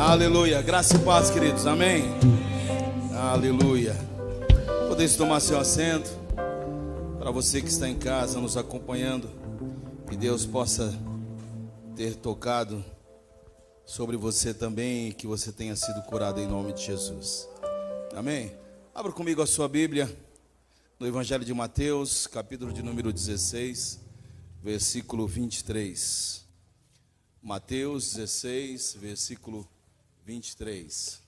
Aleluia. Graça e paz, queridos. Amém. Aleluia. Podeis tomar seu assento. Para você que está em casa nos acompanhando, que Deus possa ter tocado sobre você também e que você tenha sido curado em nome de Jesus. Amém. Abra comigo a sua Bíblia no Evangelho de Mateus, capítulo de número 16, versículo 23. Mateus 16, versículo 23.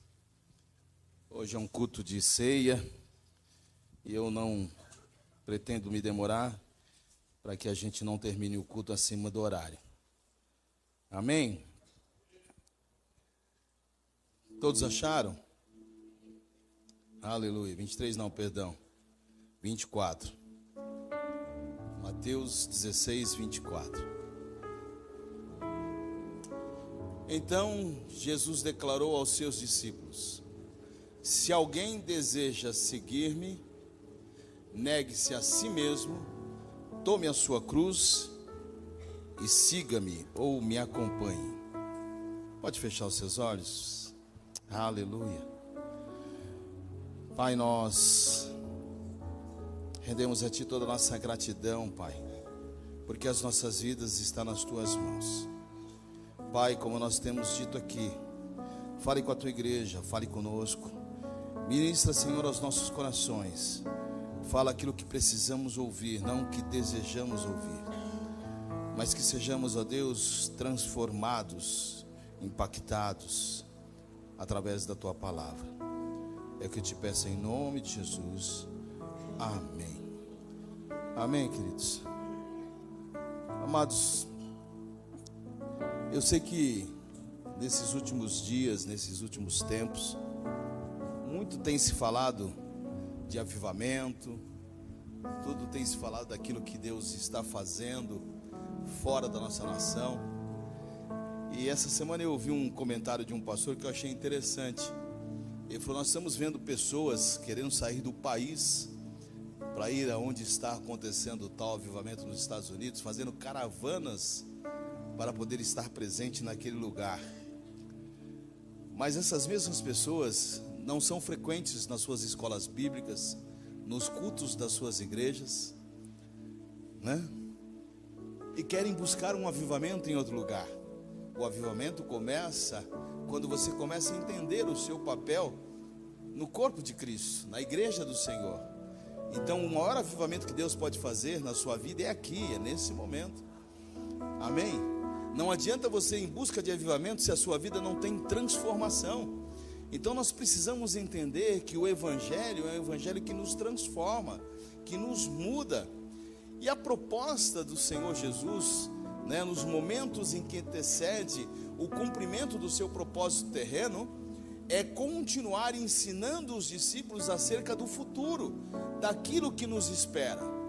Hoje é um culto de ceia e eu não pretendo me demorar para que a gente não termine o culto acima do horário. Amém? Todos acharam? Aleluia. 23 não, perdão. 24. Mateus 16, 24. Então Jesus declarou aos seus discípulos: se alguém deseja seguir-me, negue-se a si mesmo, tome a sua cruz e siga-me ou me acompanhe. Pode fechar os seus olhos? Aleluia. Pai, nós rendemos a Ti toda a nossa gratidão, Pai, porque as nossas vidas estão nas Tuas mãos. Pai, como nós temos dito aqui, fale com a Tua igreja, fale conosco. Ministra, Senhor, aos nossos corações. Fala aquilo que precisamos ouvir, não o que desejamos ouvir. Mas que sejamos, ó Deus, transformados, impactados através da Tua palavra. É o que eu te peço em nome de Jesus. Amém. Amém, queridos. Amados, eu sei que nesses últimos dias, nesses últimos tempos, muito tem se falado de avivamento, tudo tem se falado daquilo que Deus está fazendo fora da nossa nação. E essa semana eu ouvi um comentário de um pastor que eu achei interessante. Ele falou: nós estamos vendo pessoas querendo sair do país para ir aonde está acontecendo o tal avivamento nos Estados Unidos, fazendo caravanas para poder estar presente naquele lugar. Mas essas mesmas pessoas não são frequentes nas suas escolas bíblicas, nos cultos das suas igrejas, né? E querem buscar um avivamento em outro lugar. O avivamento começa quando você começa a entender o seu papel no corpo de Cristo, na igreja do Senhor. Então o maior avivamento que Deus pode fazer na sua vida é aqui, é nesse momento. Amém? Não adianta você ir em busca de avivamento se a sua vida não tem transformação. Então nós precisamos entender que o Evangelho é um Evangelho que nos transforma, que nos muda. E a proposta do Senhor Jesus, né, nos momentos em que antecede o cumprimento do seu propósito terreno, é continuar ensinando os discípulos acerca do futuro, daquilo que nos espera.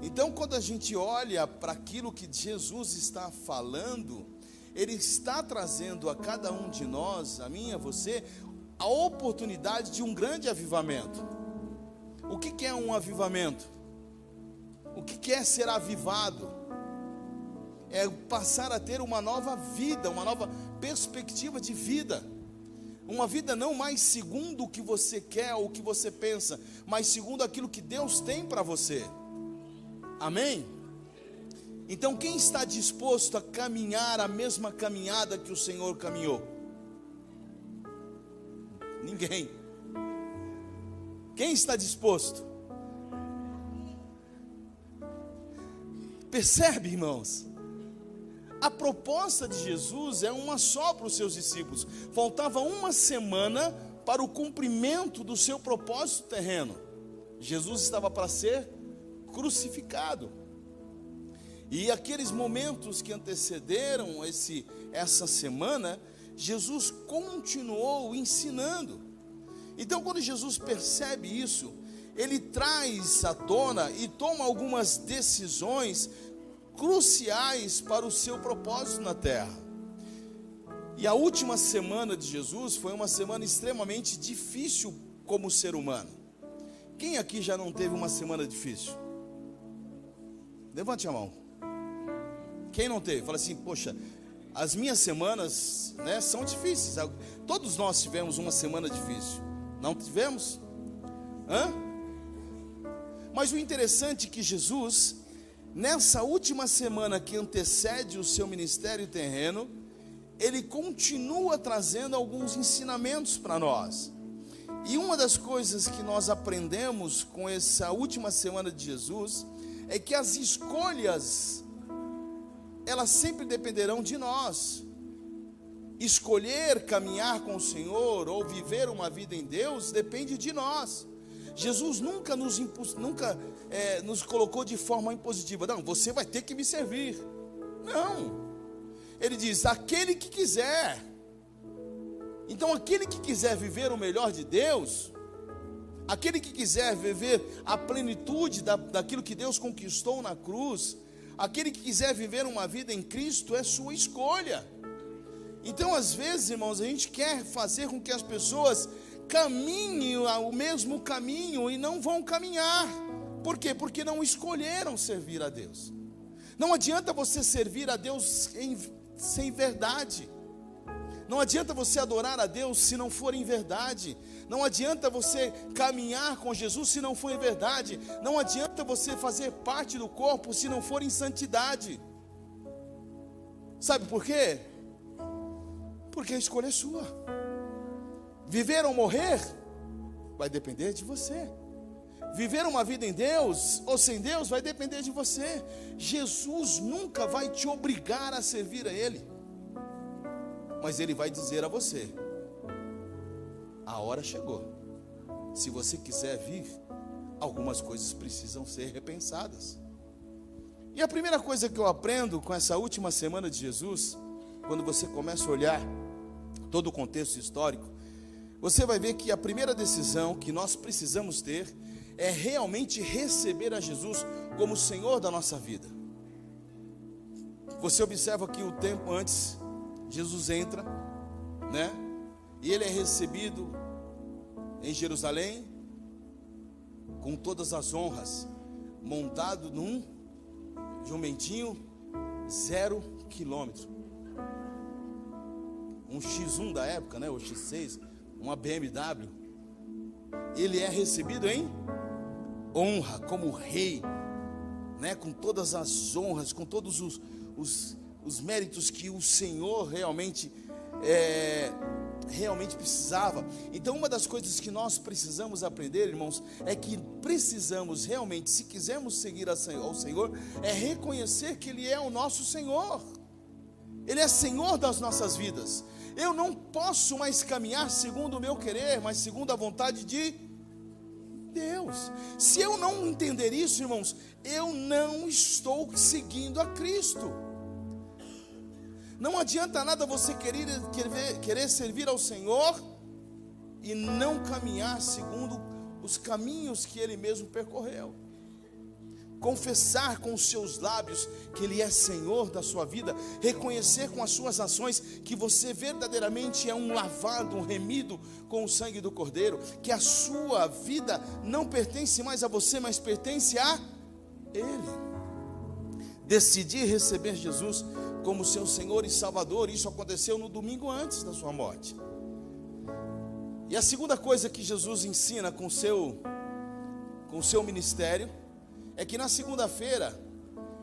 Então, quando a gente olha para aquilo que Jesus está falando, Ele está trazendo a cada um de nós, a mim e a você, a oportunidade de um grande avivamento. O que é um avivamento? O que é ser avivado? É passar a ter uma nova vida, uma nova perspectiva de vida. Uma vida não mais segundo o que você quer ou o que você pensa, mas segundo aquilo que Deus tem para você. Amém? Então quem está disposto a caminhar a mesma caminhada que o Senhor caminhou? Ninguém. Quem está disposto? Percebe, irmãos? A proposta de Jesus é uma só para os seus discípulos. Faltava uma semana para o cumprimento do seu propósito terreno. Jesus estava para ser crucificado. E aqueles momentos que antecederam essa semana, Jesus continuou ensinando. Então, quando Jesus percebe isso, Ele traz à tona e toma algumas decisões cruciais para o seu propósito na terra. E a última semana de Jesus foi uma semana extremamente difícil como ser humano. Quem aqui já não teve uma semana difícil? Levante a mão. Quem não teve? Fala assim: poxa, as minhas semanas, né, são difíceis. Todos nós tivemos uma semana difícil. Não tivemos? Mas o interessante é que Jesus, nessa última semana que antecede o seu ministério terreno, ele continua trazendo alguns ensinamentos para nós. E uma das coisas que nós aprendemos com essa última semana de Jesus é que as escolhas, elas sempre dependerão de nós. Escolher caminhar com o Senhor ou viver uma vida em Deus depende de nós. Jesus nunca nos colocou de forma impositiva. Não, você vai ter que me servir. Não. Ele diz, aquele que quiser. Então aquele que quiser viver o melhor de Deus, aquele que quiser viver a plenitude daquilo que Deus conquistou na cruz, aquele que quiser viver uma vida em Cristo, é sua escolha. Então às vezes, irmãos, a gente quer fazer com que as pessoas caminhem o mesmo caminho e não vão caminhar. Por quê? Porque não escolheram servir a Deus. Não adianta você servir a Deus sem verdade. Não adianta você adorar a Deus se não for em verdade. Não adianta você caminhar com Jesus se não for em verdade. Não adianta você fazer parte do corpo se não for em santidade. Sabe por quê? Porque a escolha é sua. Viver ou morrer vai depender de você. Viver uma vida em Deus ou sem Deus vai depender de você. Jesus nunca vai te obrigar a servir a Ele, mas Ele vai dizer a você: a hora chegou. Se você quiser vir, algumas coisas precisam ser repensadas. E a primeira coisa que eu aprendo com essa última semana de Jesus, quando você começa a olhar todo o contexto histórico, você vai ver que a primeira decisão que nós precisamos ter é realmente receber a Jesus como Senhor da nossa vida. Você observa que o tempo antes, Jesus entra, né? E ele é recebido em Jerusalém com todas as honras, montado num jumentinho 0 quilômetro, um X1 da época, né? O X6, uma BMW. Ele é recebido em honra, como rei, né? Com todas as honras, com todos os méritos que o Senhor realmente precisava. Então uma das coisas que nós precisamos aprender, irmãos, é que precisamos realmente, se quisermos seguir ao Senhor, é reconhecer que Ele é o nosso Senhor. Ele é Senhor das nossas vidas. Eu não posso mais caminhar segundo o meu querer, mas segundo a vontade de Deus. Se eu não entender isso, irmãos, eu não estou seguindo a Cristo. Não adianta nada você querer servir ao Senhor e não caminhar segundo os caminhos que Ele mesmo percorreu. Confessar com os seus lábios que Ele é Senhor da sua vida, reconhecer com as suas ações que você verdadeiramente é um lavado, um remido com o sangue do Cordeiro, que a sua vida não pertence mais a você, mas pertence a Ele. Decidir receber Jesus como seu Senhor e Salvador, isso aconteceu no domingo antes da sua morte. E a segunda coisa que Jesus ensina com o seu ministério é que na segunda-feira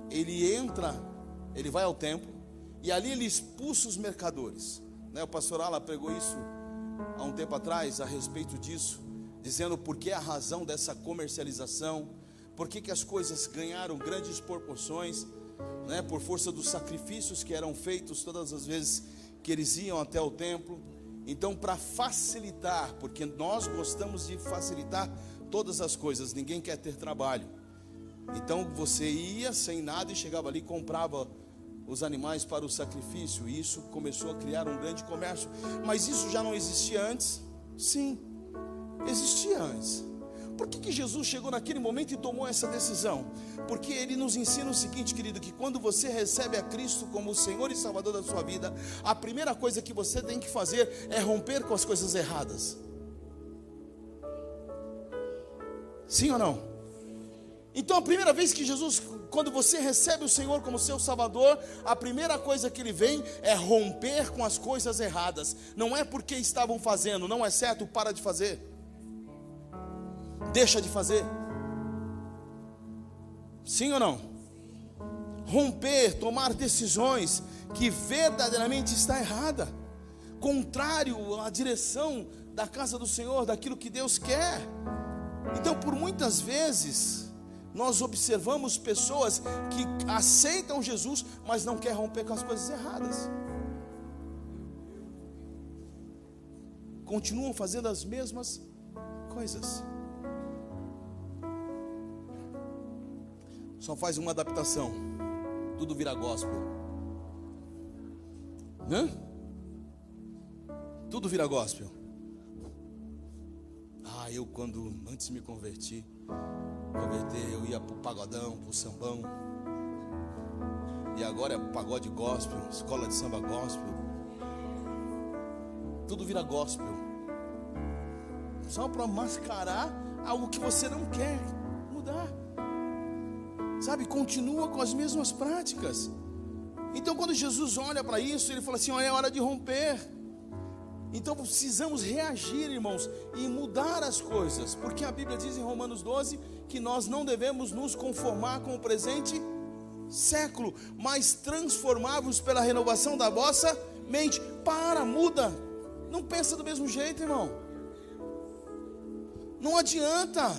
ele vai ao templo e ali ele expulsa os mercadores, né? O pastor Ala pregou isso há um tempo atrás a respeito disso, dizendo por que a razão dessa comercialização, por que as coisas ganharam grandes proporções, né? Por força dos sacrifícios que eram feitos todas as vezes que eles iam até o templo. Então, para facilitar, porque nós gostamos de facilitar todas as coisas, ninguém quer ter trabalho. Então você ia sem nada e chegava ali e comprava os animais para o sacrifício. E isso começou a criar um grande comércio. Mas isso já não existia antes? Sim, existia antes. Por que Jesus chegou naquele momento e tomou essa decisão? Porque Ele nos ensina o seguinte, querido, que quando você recebe a Cristo como o Senhor e Salvador da sua vida, a primeira coisa que você tem que fazer é romper com as coisas erradas. Sim ou não? Então a primeira vez que Jesus, quando você recebe o Senhor como seu Salvador, a primeira coisa que Ele vem é romper com as coisas erradas. Não é porque estavam fazendo, não é certo, para de fazer, deixa de fazer. Sim ou não? Romper, tomar decisões que verdadeiramente está errada, contrário à direção da casa do Senhor, daquilo que Deus quer. Então, por muitas vezes, nós observamos pessoas que aceitam Jesus, mas não querem romper com as coisas erradas. Continuam fazendo as mesmas coisas. Só faz uma adaptação, tudo vira gospel. Hã? Tudo vira gospel. Eu antes de me converter, eu ia pro pagodão, pro sambão. E agora é pagode gospel, escola de samba gospel. Tudo vira gospel. Só para mascarar algo que você não quer mudar. Sabe, continua com as mesmas práticas. Então quando Jesus olha para isso, Ele fala assim, é hora de romper. Então precisamos reagir, irmãos, e mudar as coisas, porque a Bíblia diz em Romanos 12 que nós não devemos nos conformar com o presente século, mas transformar-vos pela renovação da vossa mente. Muda, não pensa do mesmo jeito, irmão, não adianta.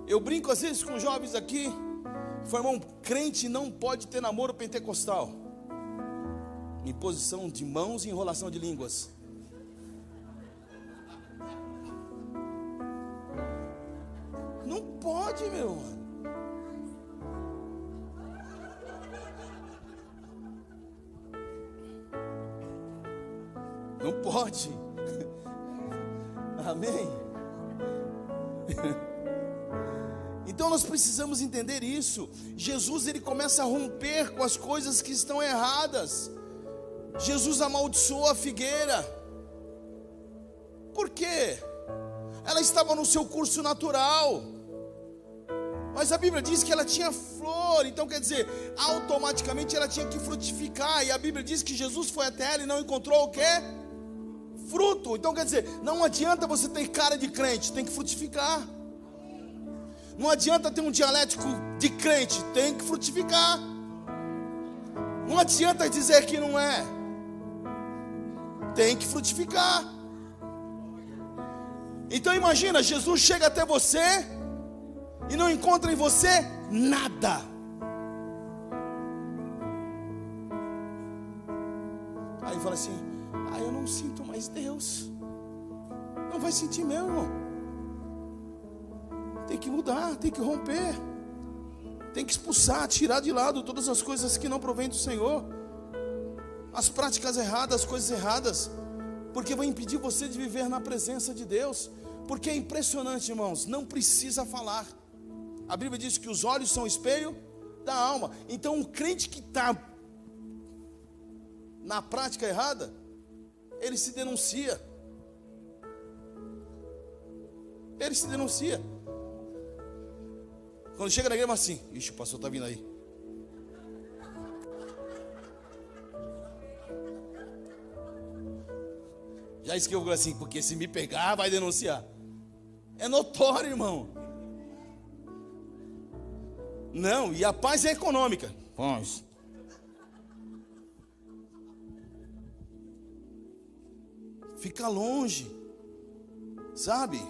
Eu brinco às vezes com jovens aqui, irmão, crente não pode ter namoro pentecostal, imposição de mãos e enrolação de línguas. Não pode, meu. Não pode. Amém. Então nós precisamos entender isso. Jesus, Ele começa a romper com as coisas que estão erradas. Jesus amaldiçoou a figueira. Por quê? Ela estava no seu curso natural, mas a Bíblia diz que ela tinha flor. Então quer dizer, automaticamente ela tinha que frutificar. E a Bíblia diz que Jesus foi até ela e não encontrou o quê? Fruto. Então quer dizer, não adianta você ter cara de crente, tem que frutificar. Não adianta ter um dialético de crente, tem que frutificar. Não adianta dizer que não é, tem que frutificar. Então imagina, Jesus chega até você e não encontra em você nada. Aí fala assim, eu não sinto mais Deus. Não vai sentir mesmo, irmão. Tem que mudar, tem que romper, tem que expulsar, tirar de lado todas as coisas que não provêm do Senhor, as práticas erradas, as coisas erradas, porque vão impedir você de viver na presença de Deus. Porque é impressionante, irmãos, não precisa falar. A Bíblia diz que os olhos são o espelho da alma. Então o crente que está na prática errada, ele se denuncia. Ele se denuncia. Quando chega na igreja, assim, ixi, o pastor está vindo aí. Já escrevo assim, porque se me pegar, vai denunciar. É notório, irmão. Não, e a paz é econômica. Paz. Fica longe, sabe?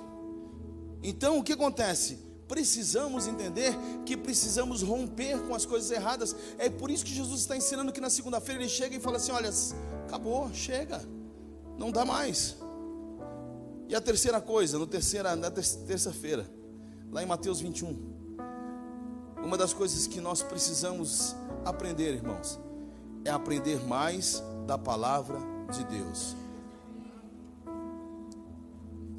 Então o que acontece? Precisamos entender que precisamos romper com as coisas erradas. É por isso que Jesus está ensinando que na segunda-feira ele chega e fala assim, olha, acabou, chega, não dá mais. E a terceira coisa, na terça-feira, lá em Mateus 21, uma das coisas que nós precisamos aprender, irmãos, é aprender mais da palavra de Deus.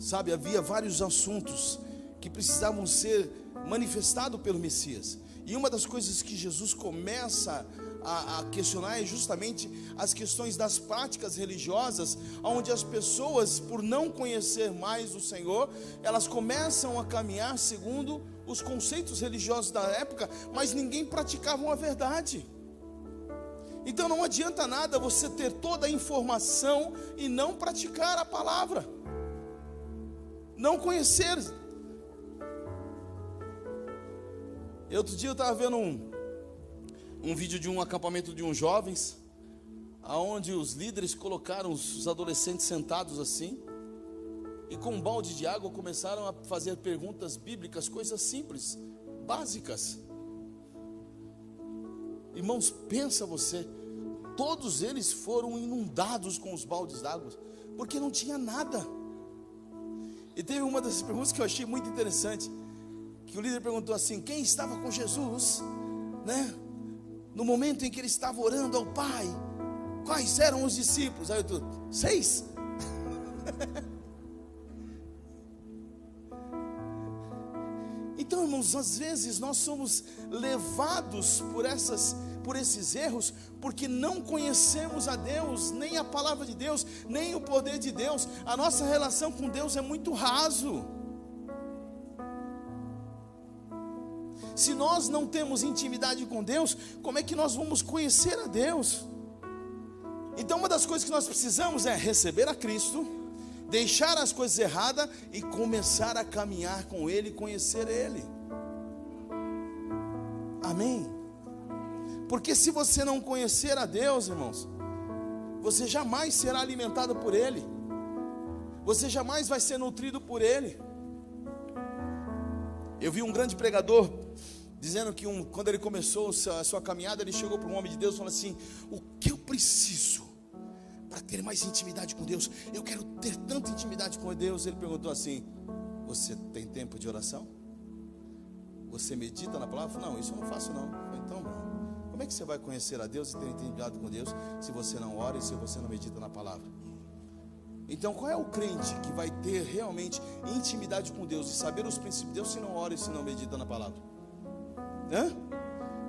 Sabe, havia vários assuntos que precisavam ser manifestados pelo Messias. E uma das coisas que Jesus começa a questionar é justamente as questões das práticas religiosas, onde as pessoas, por não conhecer mais o Senhor, elas começam a caminhar segundo os conceitos religiosos da época, mas ninguém praticava a verdade. Então não adianta nada você ter toda a informação e não praticar a palavra, não conhecer. Outro dia eu estava vendo um vídeo de um acampamento de uns jovens, aonde os líderes colocaram os adolescentes sentados assim, e com um balde de água começaram a fazer perguntas bíblicas, coisas simples, básicas. Irmãos, pensa você, todos eles foram inundados com os baldes d'água, porque não tinha nada. E teve uma dessas perguntas que eu achei muito interessante, que o líder perguntou assim: quem estava com Jesus, né, no momento em que ele estava orando ao Pai? Quais eram os discípulos? Aí eu tô, 6? Então, irmãos, às vezes nós somos levados por esses erros, porque não conhecemos a Deus, nem a palavra de Deus, nem o poder de Deus. A nossa relação com Deus é muito raso. Se nós não temos intimidade com Deus, como é que nós vamos conhecer a Deus? Então uma das coisas que nós precisamos é receber a Cristo, deixar as coisas erradas e começar a caminhar com Ele e conhecer Ele. Amém? Porque se você não conhecer a Deus, irmãos, você jamais será alimentado por Ele, você jamais vai ser nutrido por Ele. Eu vi um grande pregador dizendo que quando ele começou a sua caminhada, ele chegou para um homem de Deus e falou assim: o que eu preciso para ter mais intimidade com Deus? Eu quero ter tanta intimidade com Deus. Ele perguntou assim: você tem tempo de oração? Você medita na palavra? Não, isso eu não faço não. Eu falei, então, como é que você vai conhecer a Deus e ter intimidade com Deus se você não ora e se você não medita na palavra? Então qual é o crente que vai ter realmente intimidade com Deus e saber os princípios de Deus se não ora e se não medita na palavra?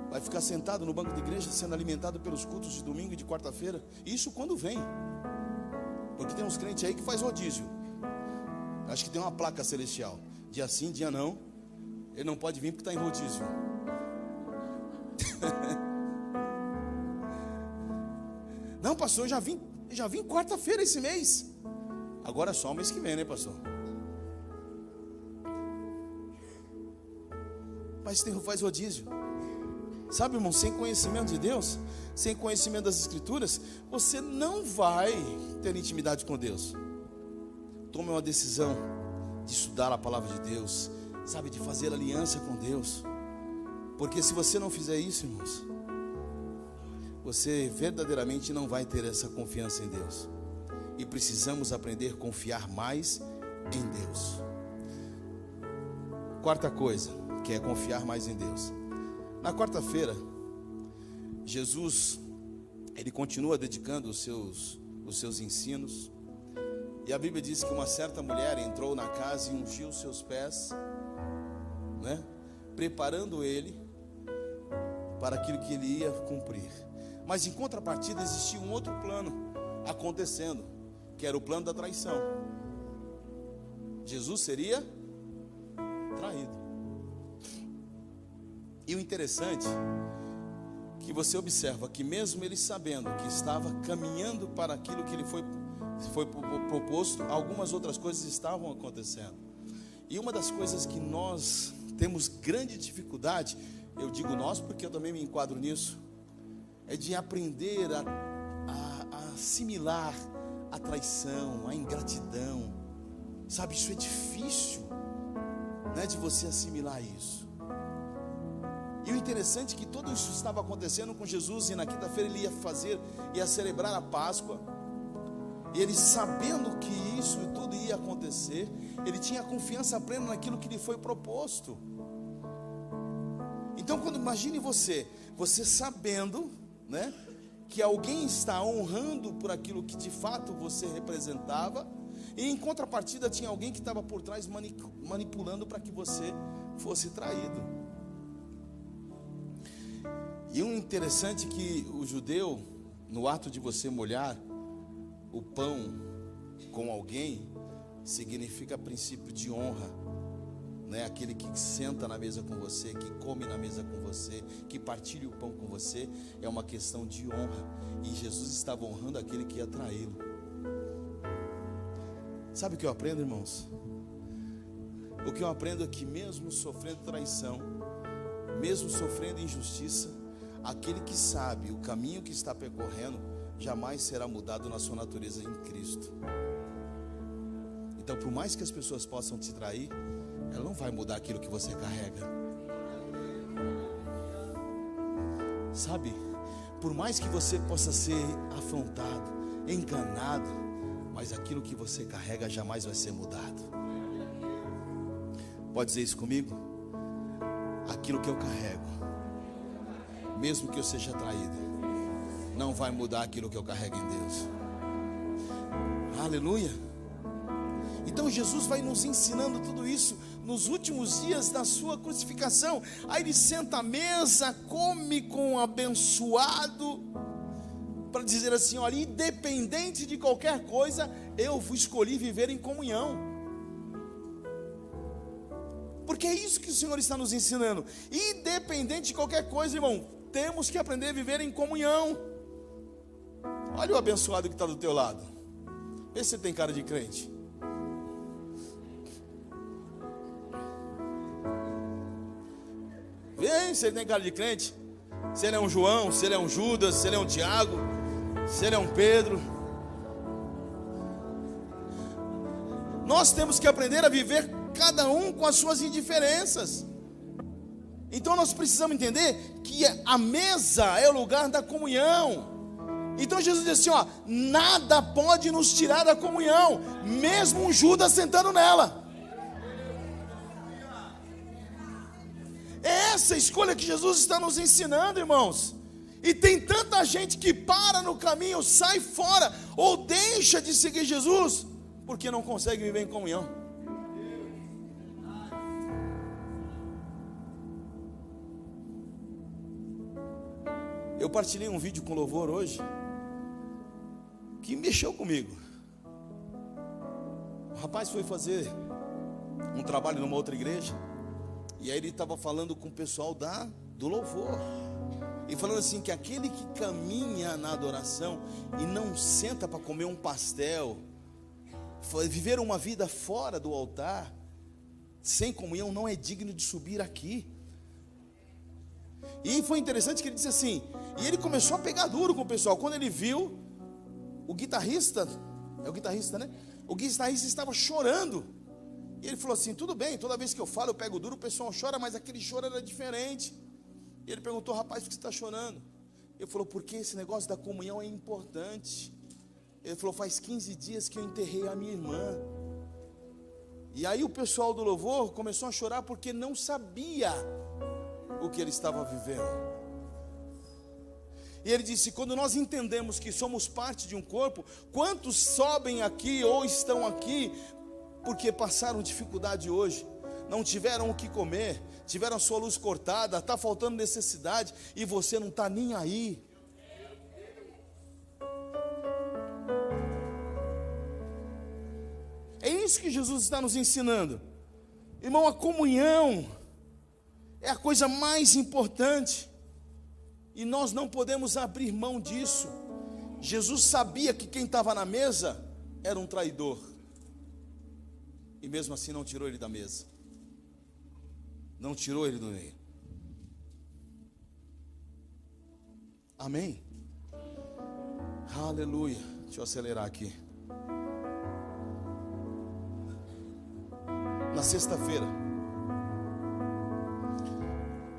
Vai ficar sentado no banco de igreja sendo alimentado pelos cultos de domingo e de quarta-feira? Isso quando vem. Porque tem uns crentes aí que faz rodízio. Acho que tem uma placa celestial: dia sim, dia não. Ele não pode vir porque está em rodízio. Não, pastor, eu já vim quarta-feira esse mês. Agora é só o mês que vem, né, pastor? Mas faz rodízio. Sabe, irmão, sem conhecimento de Deus, sem conhecimento das Escrituras, você não vai ter intimidade com Deus. Tome uma decisão de estudar a palavra de Deus, sabe, de fazer aliança com Deus. Porque se você não fizer isso, irmãos, você verdadeiramente não vai ter essa confiança em Deus. E precisamos aprender a confiar mais em Deus. Quarta coisa, que é confiar mais em Deus. Na quarta-feira, Jesus, ele continua dedicando os seus ensinos. E a Bíblia diz que uma certa mulher entrou na casa e ungiu os seus pés, né, preparando ele para aquilo que ele ia cumprir. Mas em contrapartida existia um outro plano acontecendo, que era o plano da traição. Jesus seria traído. E o interessante é que você observa que mesmo ele sabendo que estava caminhando para aquilo que ele foi proposto, algumas outras coisas estavam acontecendo. E uma das coisas que nós temos grande dificuldade, eu digo nós porque eu também me enquadro nisso, é de aprender a assimilar a traição, a ingratidão. Sabe, isso é difícil, né, de você assimilar isso. E o interessante é que tudo isso estava acontecendo com Jesus, e na quinta-feira ele ia celebrar a Páscoa. E ele, sabendo que isso tudo ia acontecer, ele tinha confiança plena naquilo que lhe foi proposto. Então, imagine você sabendo, né, que alguém está honrando por aquilo que de fato você representava, e em contrapartida tinha alguém que estava por trás manipulando para que você fosse traído. E um interessante é que o judeu, no ato de você molhar o pão com alguém, significa princípio de honra, né? Aquele que senta na mesa com você, que come na mesa com você, que partilha o pão com você, é uma questão de honra. E Jesus estava honrando aquele que ia traí-lo. Sabe o que eu aprendo, irmãos? O que eu aprendo é que mesmo sofrendo traição, mesmo sofrendo injustiça, aquele que sabe o caminho que está percorrendo, jamais será mudado na sua natureza em Cristo. Então, por mais que as pessoas possam te trair, ela não vai mudar aquilo que você carrega. Sabe? Por mais que você possa ser afrontado, enganado, mas aquilo que você carrega jamais vai ser mudado. Pode dizer isso comigo? Aquilo que eu carrego, mesmo que eu seja traído, não vai mudar aquilo que eu carrego em Deus. Aleluia. Então Jesus vai nos ensinando tudo isso nos últimos dias da sua crucificação. Aí ele senta à mesa, come com o abençoado, para dizer assim: olha, independente de qualquer coisa, eu escolhi viver em comunhão. Porque é isso que o Senhor está nos ensinando. Independente de qualquer coisa, irmão, temos que aprender a viver em comunhão. Olha o abençoado que está do teu lado. Vê se você tem cara de crente. Vê se ele tem cara de crente. Se ele é um João, se ele é um Judas, se ele é um Tiago, se ele é um Pedro. Nós temos que aprender a viver cada um com as suas indiferenças. Então nós precisamos entender que a mesa é o lugar da comunhão. Então Jesus diz assim, ó: nada pode nos tirar da comunhão, mesmo um Judas sentando nela. É essa escolha que Jesus está nos ensinando, irmãos. E tem tanta gente que para no caminho, sai fora, ou deixa de seguir Jesus, porque não consegue viver em comunhão. Eu partilhei um vídeo com louvor hoje, que mexeu comigo. O rapaz foi fazer um trabalho numa outra igreja, e aí ele estava falando com o pessoal do louvor, e falando assim, que aquele que caminha na adoração e não senta para comer um pastel, viver uma vida fora do altar, sem comunhão, não é digno de subir aqui. E foi interessante que ele disse assim, e ele começou a pegar duro com o pessoal. Quando ele viu o guitarrista, é o guitarrista, né? O guitarrista estava chorando. E ele falou assim: tudo bem, toda vez que eu falo eu pego duro, o pessoal chora, mas aquele choro era diferente. E ele perguntou: rapaz, por que você está chorando? Ele falou: porque esse negócio da comunhão é importante. Ele falou: faz 15 dias que eu enterrei a minha irmã. E aí o pessoal do louvor começou a chorar porque não sabia o que ele estava vivendo. E ele disse: quando nós entendemos que somos parte de um corpo, quantos sobem aqui ou estão aqui porque passaram dificuldade hoje, não tiveram o que comer, tiveram a sua luz cortada, está faltando necessidade, e você não está nem aí. É isso que Jesus está nos ensinando. Irmão, a comunhão é a coisa mais importante, e nós não podemos abrir mão disso. Jesus sabia que quem estava na mesa era um traidor, e mesmo assim não tirou ele da mesa, não tirou ele do meio. Amém? Aleluia. Deixa eu acelerar aqui. Na sexta-feira,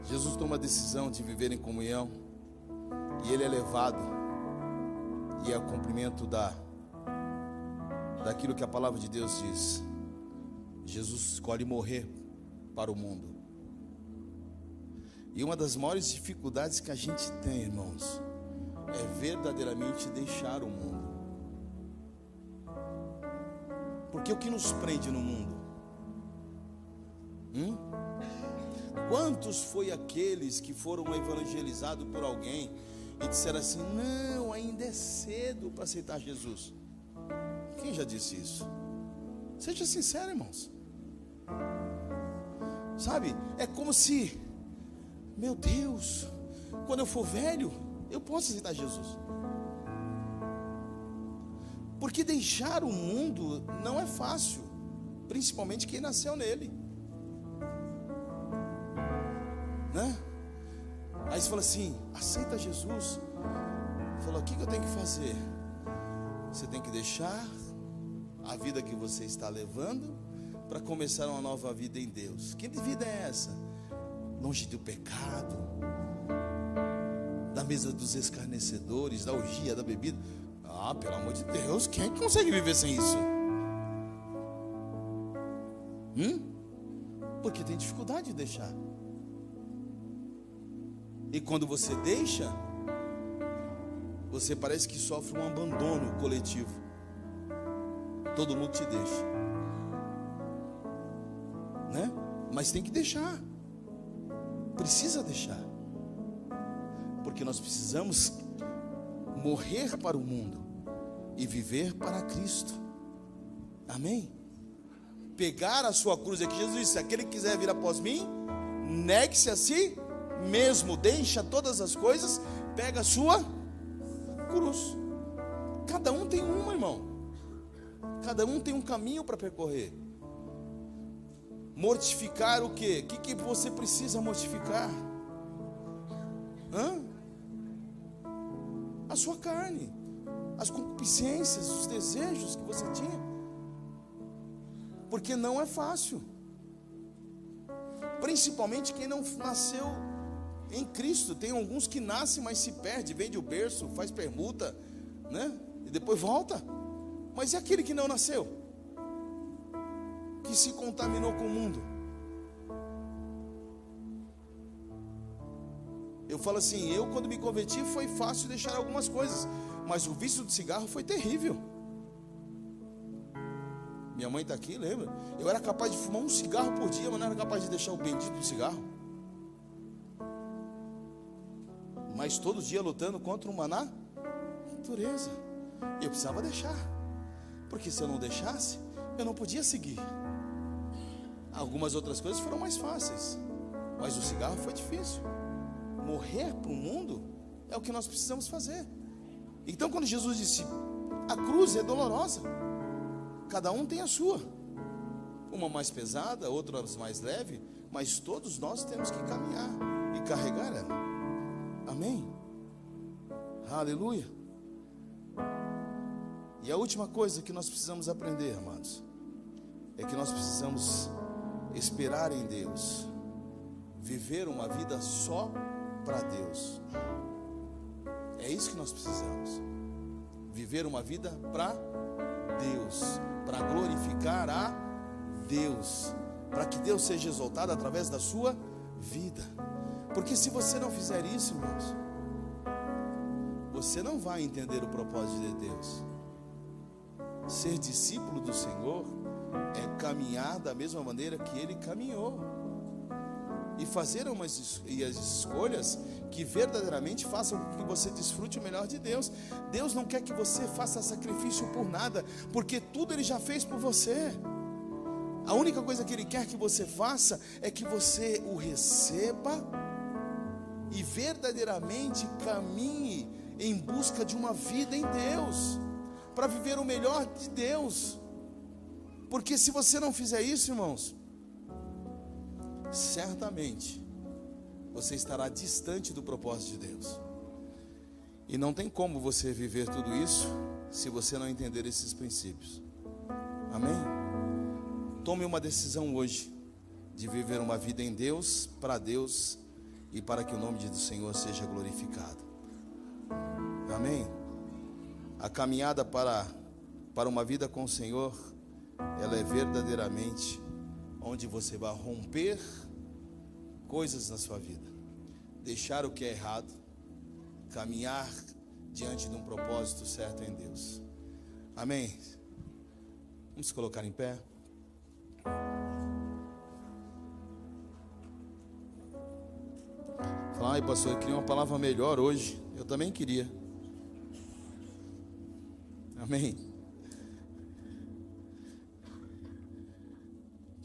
Jesus toma a decisão de viver em comunhão, e ele é levado, e é o cumprimento daquilo que a palavra de Deus diz. Jesus escolhe morrer para o mundo. E uma das maiores dificuldades que a gente tem, irmãos, é verdadeiramente deixar o mundo. Porque o que nos prende no mundo? Quantos foi aqueles que foram evangelizados por alguém e disseram assim: não, ainda é cedo para aceitar Jesus? Quem já disse isso? Seja sincero, irmãos. Sabe? É como se, meu Deus, quando eu for velho, eu posso aceitar Jesus. Porque deixar o mundo não é fácil, principalmente quem nasceu nele, né? Aí você fala assim, aceita Jesus. Falou, o que eu tenho que fazer? Você tem que deixar a vida que você está levando para começar uma nova vida em Deus. Que vida é essa? Longe do pecado, da mesa dos escarnecedores, da orgia, da bebida. Ah, pelo amor de Deus, quem é que consegue viver sem isso? Porque tem dificuldade de deixar. E quando você deixa, você parece que sofre um abandono coletivo. Todo mundo te deixa, né? Mas tem que deixar. Precisa deixar. Porque nós precisamos morrer para o mundo e viver para Cristo. Amém? Pegar a sua cruz, é que Jesus disse, aquele que quiser vir após mim, negue-se a si mesmo, deixa todas as coisas, pega a sua cruz. Cada um tem uma, irmão. Cada um tem um caminho para percorrer. Mortificar o quê? O que você precisa mortificar? A sua carne, as concupiscências, os desejos que você tinha. Porque não é fácil. Principalmente quem não nasceu em Cristo. Tem alguns que nascem, mas se perde, vende o berço, faz permuta, né? E depois volta. Mas e aquele que não nasceu? Que se contaminou com o mundo? Eu falo assim, eu quando me converti foi fácil deixar algumas coisas, mas o vício do cigarro foi terrível. Minha mãe está aqui, lembra? Eu era capaz de fumar um cigarro por dia, mas não era capaz de deixar o bendito do cigarro. Mas todo dia lutando contra uma natureza. Eu precisava deixar. Porque se eu não deixasse, eu não podia seguir. Algumas outras coisas foram mais fáceis, mas o cigarro foi difícil. Morrer para o mundo é o que nós precisamos fazer. Então quando Jesus disse, a cruz é dolorosa, cada um tem a sua. Uma mais pesada, outra mais leve, mas todos nós temos que caminhar e carregar ela. Amém? Aleluia. E a última coisa que nós precisamos aprender, amados, é que nós precisamos esperar em Deus, viver uma vida só para Deus. É isso que nós precisamos. Viver uma vida para Deus, para glorificar a Deus, para que Deus seja exaltado através da sua vida. Porque se você não fizer isso, irmãos, você não vai entender o propósito de Deus. Ser discípulo do Senhor é caminhar da mesma maneira que Ele caminhou, e fazer as escolhas que verdadeiramente façam com que você desfrute o melhor de Deus. Deus não quer que você faça sacrifício por nada, porque tudo Ele já fez por você. A única coisa que Ele quer que você faça é que você o receba e verdadeiramente caminhe em busca de uma vida em Deus, para viver o melhor de Deus. Porque se você não fizer isso, irmãos, certamente você estará distante do propósito de Deus. E não tem como você viver tudo isso se você não entender esses princípios. Amém? Tome uma decisão hoje de viver uma vida em Deus, para Deus e para que o nome do Senhor seja glorificado. Amém? A caminhada para uma vida com o Senhor, ela é verdadeiramente onde você vai romper coisas na sua vida, deixar o que é errado, caminhar diante de um propósito certo em Deus. Amém? Vamos se colocar em pé. Falar, ai pastor, eu queria uma palavra melhor hoje. Eu também queria. Amém?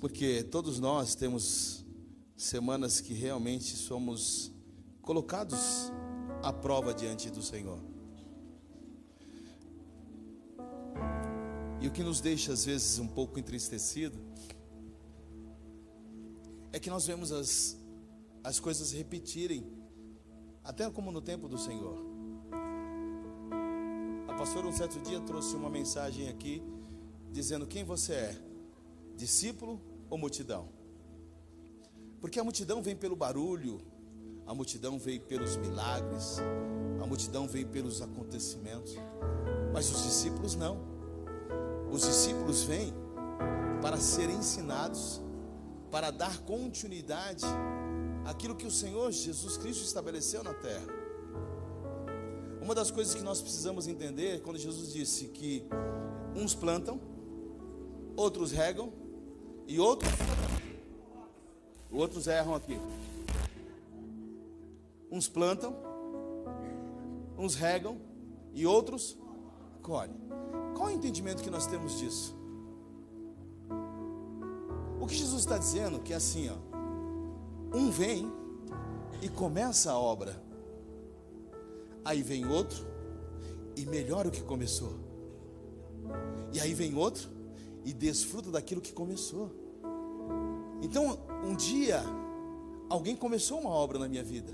Porque todos nós temos semanas que realmente somos colocados à prova diante do Senhor. E o que nos deixa às vezes um pouco entristecido é que nós vemos as coisas repetirem, até como no tempo do Senhor. A pastora um certo dia trouxe uma mensagem aqui dizendo: quem você é? Discípulo ou multidão? Porque a multidão vem pelo barulho, a multidão vem pelos milagres, a multidão vem pelos acontecimentos, mas os discípulos não. Os discípulos vêm para serem ensinados, para dar continuidade àquilo que o Senhor Jesus Cristo estabeleceu na terra. Uma das coisas que nós precisamos entender é quando Jesus disse que uns plantam, outros regam e outros erram aqui. Uns plantam, uns regam e outros colhem. Qual é o entendimento que nós temos disso? O que Jesus está dizendo que é assim, um vem e começa a obra, aí vem outro e melhora o que começou, e aí vem outro e desfruta daquilo que começou. Então, um dia, alguém começou uma obra na minha vida,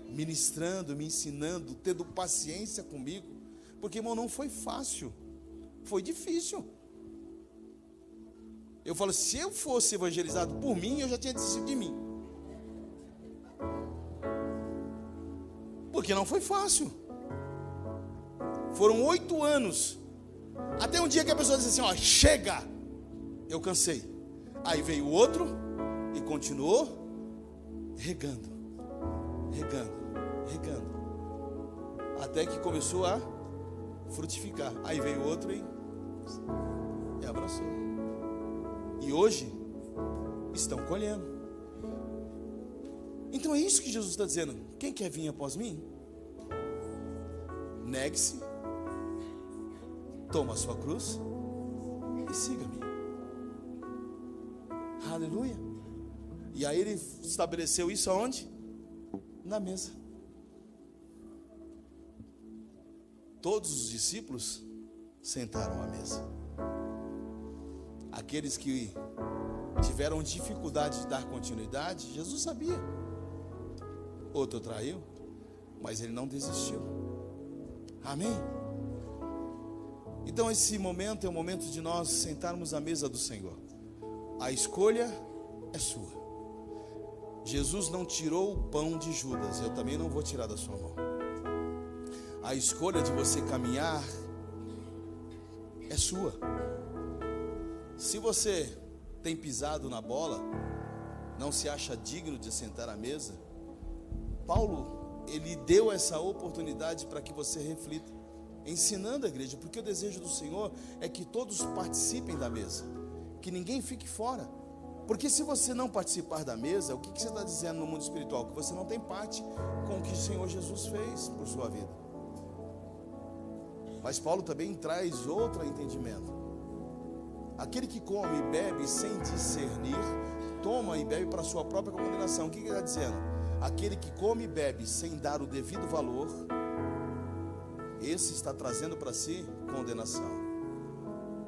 ministrando, me ensinando, tendo paciência comigo, porque, irmão, não foi fácil, foi difícil. Eu falo, se eu fosse evangelizado por mim, eu já tinha desistido de mim, porque não foi fácil. Foram 8 anos, até um dia que a pessoa disse assim, chega, eu cansei. Aí veio o outro e continuou regando, até que começou a frutificar. Aí veio o outro e abraçou. E hoje estão colhendo. Então é isso que Jesus está dizendo. Quem quer vir após mim? Negue-se, toma a sua cruz e siga-me. Aleluia. E aí ele estabeleceu isso aonde? Na mesa. Todos os discípulos sentaram à mesa. Aqueles que tiveram dificuldade de dar continuidade, Jesus sabia. Outro traiu, mas ele não desistiu. Amém? Então esse momento é o momento de nós sentarmos à mesa do Senhor. A escolha é sua. Jesus não tirou o pão de Judas, eu também não vou tirar da sua mão. A escolha de você caminhar é sua. Se você tem pisado na bola, não se acha digno de sentar à mesa, Paulo, ele deu essa oportunidade para que você reflita, ensinando a igreja, porque o desejo do Senhor é que todos participem da mesa, que ninguém fique fora. Porque se você não participar da mesa, o que você está dizendo no mundo espiritual? Que você não tem parte com o que o Senhor Jesus fez por sua vida. Mas Paulo também traz outro entendimento. Aquele que come e bebe sem discernir, toma e bebe para a sua própria condenação. O que ele está dizendo? Aquele que come e bebe sem dar o devido valor, esse está trazendo para si condenação.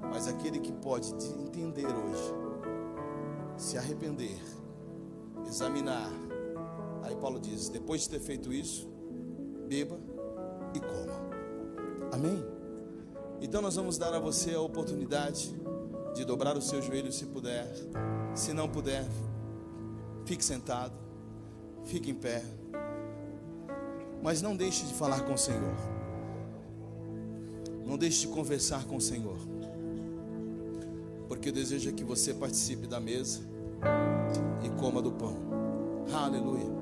Mas aquele que pode entender hoje, se arrepender, examinar, aí Paulo diz, depois de ter feito isso, beba e coma. Amém? Então nós vamos dar a você a oportunidade de dobrar o seu joelho se puder. Se não puder, fique sentado, fique em pé, mas não deixe de falar com o Senhor, não deixe de conversar com o Senhor, porque o desejo é que você participe da mesa e coma do pão. Aleluia.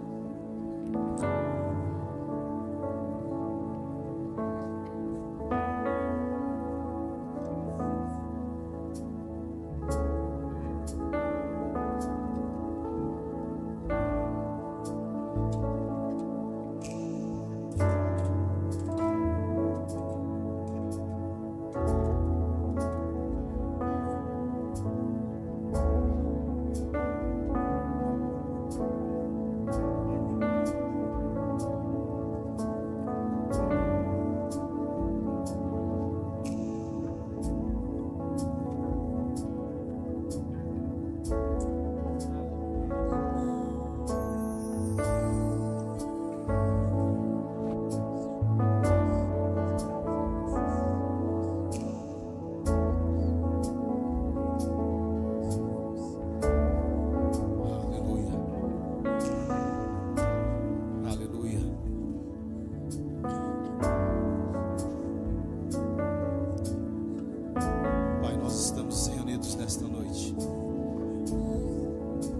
reunidos nesta noite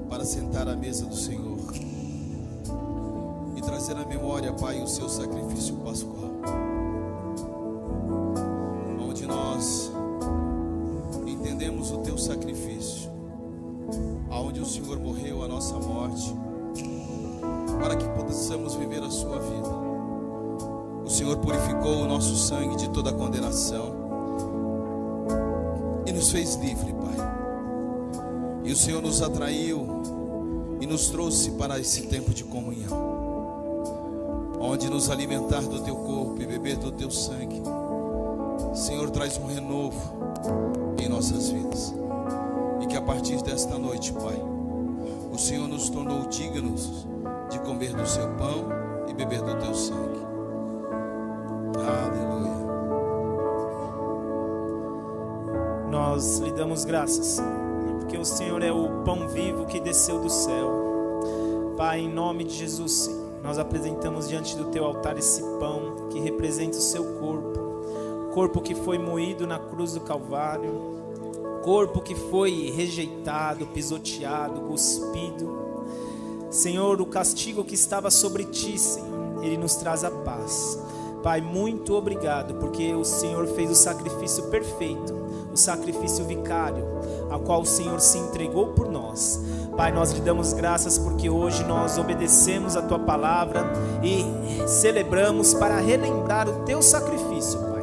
para sentar à mesa do Senhor e trazer à memória, Pai, o seu sacrifício pascual, onde nós entendemos o teu sacrifício, aonde o Senhor morreu a nossa morte, para que possamos viver a sua vida. O Senhor purificou o nosso sangue de toda condenação e nos fez livre, Pai. E o Senhor nos atraiu e nos trouxe para esse tempo de comunhão, onde nos alimentar do teu corpo e beber do teu sangue, Senhor, traz um renovo em nossas vidas. E que a partir desta noite, Pai, o Senhor nos tornou dignos de comer do seu pão e beber do teu sangue. Aleluia. Nós lhe damos graças, porque o Senhor é o pão vivo que desceu do céu. Pai, em nome de Jesus, Senhor, nós apresentamos diante do teu altar esse pão que representa o seu corpo que foi moído na cruz do Calvário, corpo que foi rejeitado, pisoteado, cuspido. Senhor, o castigo que estava sobre ti, Senhor, ele nos traz a paz. Pai, muito obrigado, porque o Senhor fez o sacrifício perfeito, o sacrifício vicário, ao qual o Senhor se entregou por nós. Pai, nós lhe damos graças porque hoje nós obedecemos a tua palavra e celebramos para relembrar o teu sacrifício, Pai.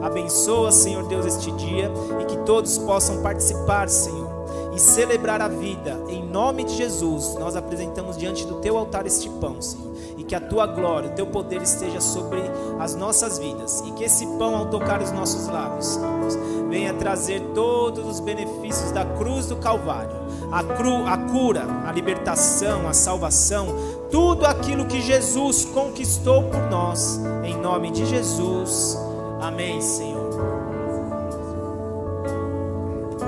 Abençoa, Senhor Deus, este dia e que todos possam participar, Senhor, e celebrar a vida. Em nome de Jesus, nós apresentamos diante do teu altar este pão, Senhor, e que a tua glória, o teu poder esteja sobre as nossas vidas, e que esse pão, ao tocar os nossos lábios, Senhor, venha trazer todos os benefícios da cruz do Calvário, a cura, a libertação, a salvação, tudo aquilo que Jesus conquistou por nós, em nome de Jesus. Amém, Senhor.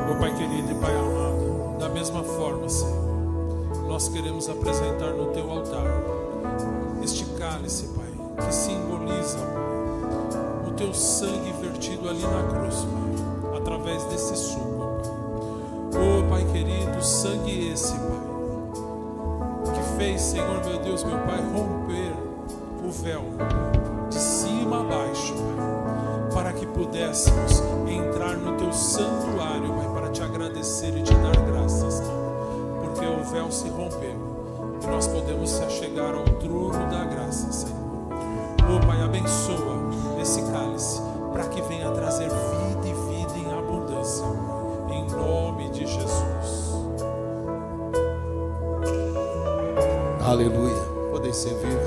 Meu Pai querido e Pai amado, da mesma forma, Senhor, nós queremos apresentar no teu altar este cálice, Pai, que simboliza, Pai, o teu sangue vertido ali na cruz, Pai, através desse suco, Pai. Oh, Pai querido, sangue esse, Pai, que fez, Senhor, meu Deus, meu Pai, romper o véu de cima a baixo, Pai, para que pudéssemos entrar no teu santuário, Pai, para te agradecer e te dar graças, Pai, porque o véu se rompeu e nós podemos se achegar ao trono da graça, Senhor. Oh, Pai, abençoa esse cálice para que venha trazer vida e vida em abundância, em nome de Jesus. Aleluia. Podem servir.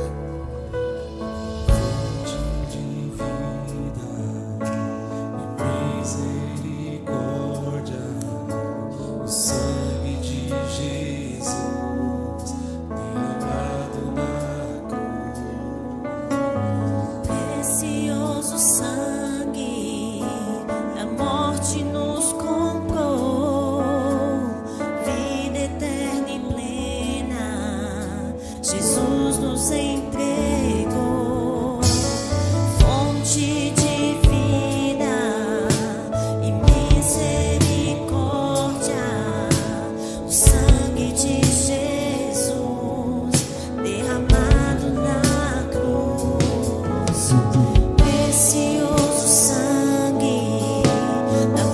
Precioso sangue da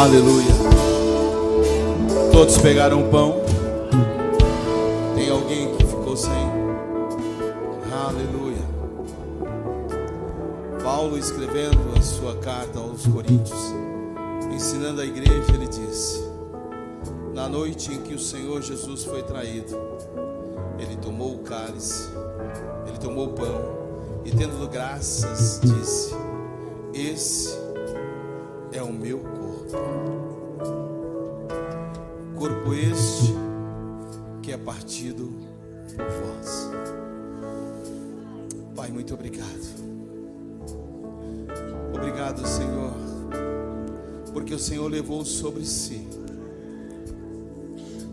Aleluia. Todos pegaram o pão. Tem alguém que ficou sem? Aleluia. Paulo, escrevendo a sua carta aos Coríntios, ensinando a igreja, ele disse: na noite em que o Senhor Jesus foi traído, ele tomou o cálice, ele tomou o pão e, tendo dado graças, disse: esse é o meu corpo. Corpo este que é partido por vós. Pai, muito obrigado. Obrigado, Senhor, porque o Senhor levou sobre si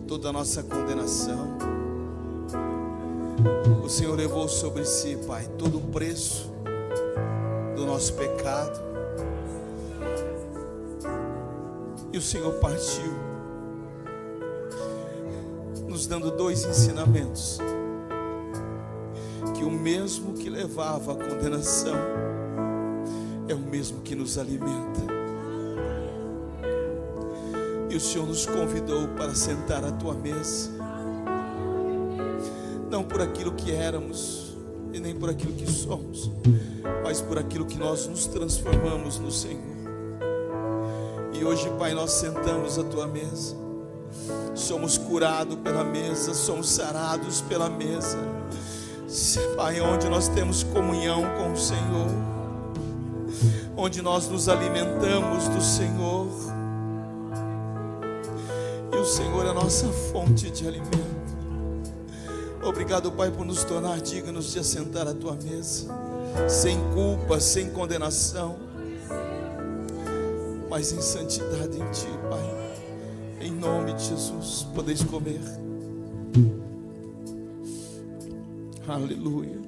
toda a nossa condenação. O Senhor levou sobre si, Pai, todo o preço do nosso pecado. E o Senhor partiu, nos dando dois ensinamentos: que o mesmo que levava a condenação é o mesmo que nos alimenta. E o Senhor nos convidou para sentar à tua mesa, não por aquilo que éramos e nem por aquilo que somos, mas por aquilo que nós nos transformamos no Senhor. E hoje, Pai, nós sentamos à tua mesa, somos curados pela mesa, somos sarados pela mesa, Pai, onde nós temos comunhão com o Senhor, onde nós nos alimentamos do Senhor, e o Senhor é a nossa fonte de alimento. Obrigado, Pai, por nos tornar dignos de assentar à tua mesa, sem culpa, sem condenação, mas em santidade em ti, Pai. Em nome de Jesus, podeis comer. Aleluia.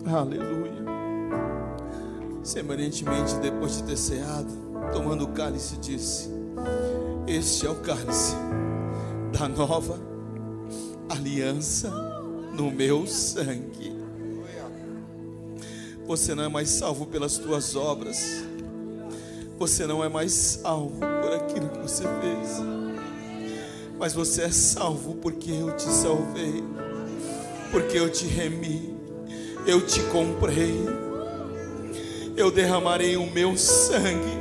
Aleluia. Semelhantemente, depois de ter ceado, tomando o cálice, disse: este é o cálice da nova aliança no meu sangue. Você não é mais salvo pelas tuas obras, você não é mais salvo por aquilo que você fez, mas você é salvo porque eu te salvei, porque eu te remi, eu te comprei. Eu derramarei o meu sangue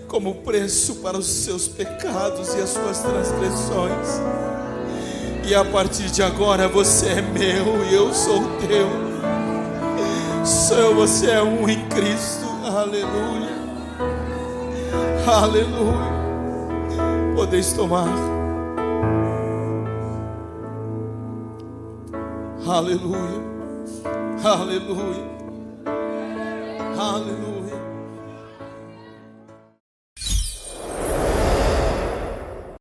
como preço para os seus pecados e as suas transgressões. E a partir de agora você é meu e eu sou teu. Você é um em Cristo. Aleluia. Aleluia. Podeis tomar. Aleluia. Aleluia. Aleluia.